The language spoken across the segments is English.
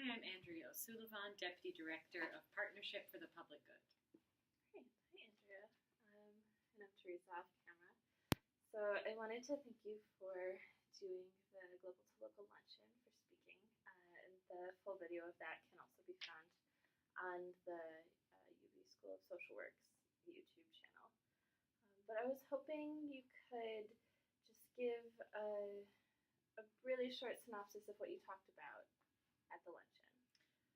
Hi, I'm Andrea O'Sullivan, Deputy Director of Partnership for the Public Good. Great. Hi, Andrea. And I'm Teresa off camera. So I wanted to thank you for doing the Global to Local Luncheon for speaking. And the full video of that can also be found on the UB School of Social Work's YouTube channel. But I was hoping you could just give a really short synopsis of what you talked about at the luncheon.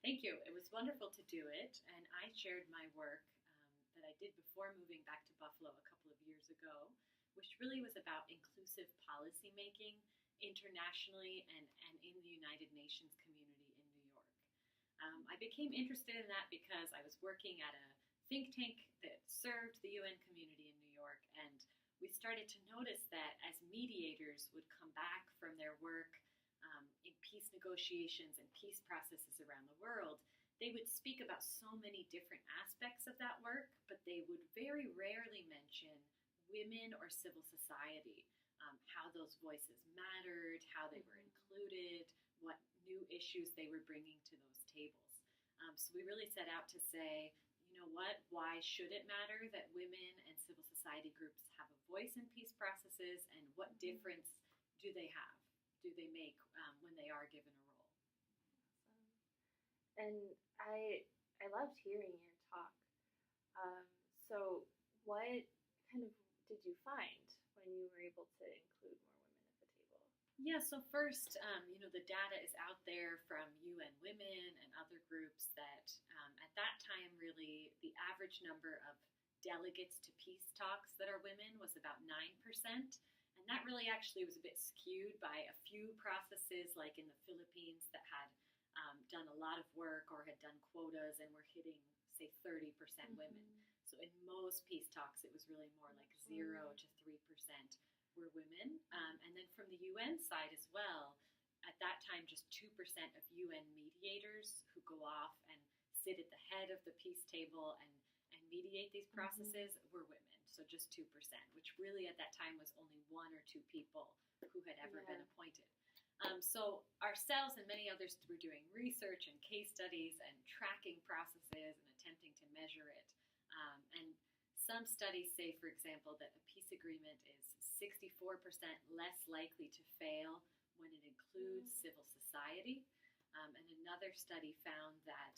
Thank you. It was wonderful to do it, and I shared my work that I did before moving back to Buffalo a couple of years ago, which really was about inclusive policymaking internationally and in the United Nations community in New York. I became interested in that because I was working at a think tank that served the UN community in New York, and we started to notice that as mediators would come back from their work in peace negotiations and peace processes around the world, they would speak about so many different aspects of that work, but they would very rarely mention women or civil society, how those voices mattered, how they were included, what new issues they were bringing to those tables. So we really set out to say, you know what, why should it matter that women and civil society groups have a voice in peace processes, and what difference do they make when they are given a role? Awesome. And I loved hearing your talk. So what kind of did you find when you were able to include more women at the table? Yeah, so first, the data is out there from UN Women and other groups that at that time, really, the average number of delegates to peace talks that are women was about 9%. And that really actually was a bit skewed by a few processes, like in the Philippines, that had done a lot of work or had done quotas and were hitting, say, 30% women. So in most peace talks, it was really more like 0 to 3% were women. And then from the UN side as well, at that time, just 2% of UN mediators who go off and sit at the head of the peace table and mediate these processes were women. So just 2%, which really at that time was only 1 or 2 people who had ever been appointed. So ourselves and many others were doing research and case studies and tracking processes and attempting to measure it. And some studies say, for example, that a peace agreement is 64% less likely to fail when it includes civil society. And another study found that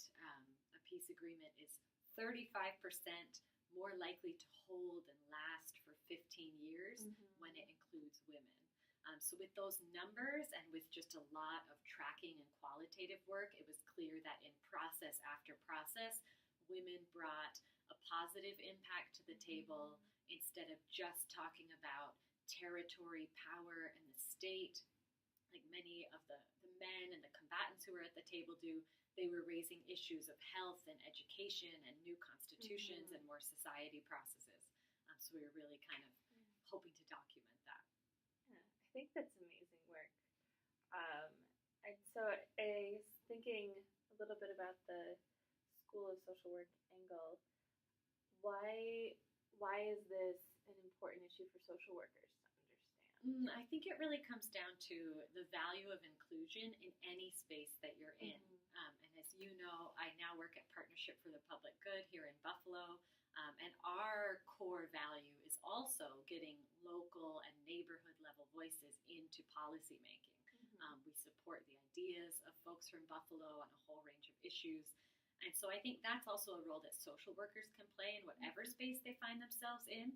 a peace agreement is 35% more likely to hold and last for 15 years when it includes women. So with those numbers and with just a lot of tracking and qualitative work, it was clear that in process after process, women brought a positive impact to the table instead of just talking about territory, power, and the state, like many of the men and the combatants who were at the table do. They were raising issues of health and education and new constitutions and more society processes. So we were really kind of hoping to document that. Yeah, I think that's amazing work. And so I was thinking a little bit about the School of Social Work angle. Why is this an important issue for social workers to understand? I think it really comes down to the value of inclusion in any space that you're in. And as you know, I now work at Partnership for the Public Good here in Buffalo. And our core value is also getting local and neighborhood level voices into policymaking. We support the ideas of folks from Buffalo on a whole range of issues. And so I think that's also a role that social workers can play in whatever space they find themselves in,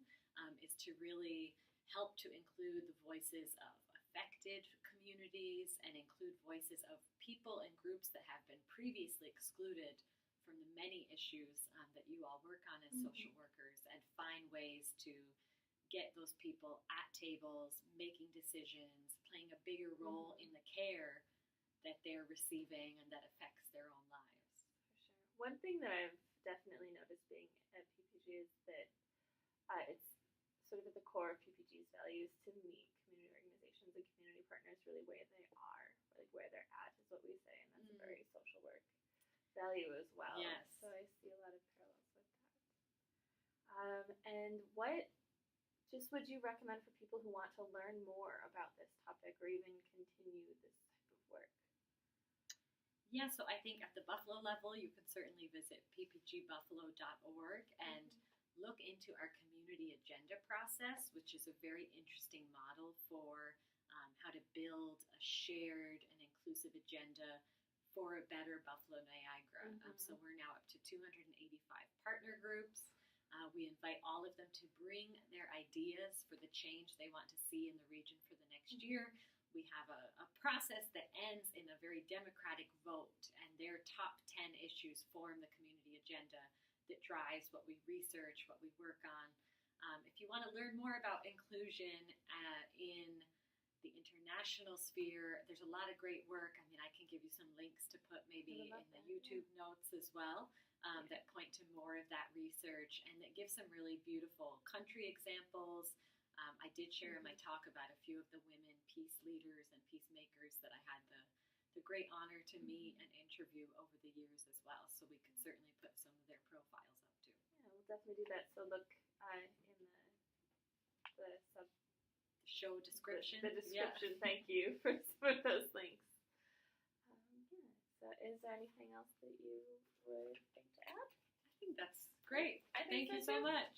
is to really help to include the voices of affected communities and include voices of people and groups that have been previously excluded from the many issues that you all work on as social workers, and find ways to get those people at tables, making decisions, playing a bigger role in the care that they're receiving and that affects their own lives. For sure. One thing that I've definitely noticed being at PPG is that it's sort of at the core of PPG's values to meet community organizations and community partners really where they are, like where they're at is what we say, and that's a very social work value as well. Yes. So I see a lot of parallels with that. And what just would you recommend for people who want to learn more about this topic or even continue this type of work? Yeah, so I think at the Buffalo level, you can certainly visit ppgbuffalo.org and look into our community agenda process, which is a very interesting model for how to build a shared and inclusive agenda for a better Buffalo Niagara. So we're now up to 285 partner groups. We invite all of them to bring their ideas for the change they want to see in the region for the next year. We have a process that ends in a very democratic vote, and their top 10 issues form the community agenda that drives what we research, what we work on. If you want to learn more about inclusion in the international sphere, there's a lot of great work. I mean, I can give you some links to put maybe in the YouTube notes as well that point to more of that research and that give some really beautiful country examples. I did share in my talk about a few of the women peace leaders and peacemakers that I had the great honor to meet and interview over the years as well. So we could certainly put some of their profiles up too. Yeah, we'll definitely do that. So look in the show description. The description. Yeah. Thank you for those links. Yeah. So is there anything else that you would think to add? I think that's great. Thank you so much.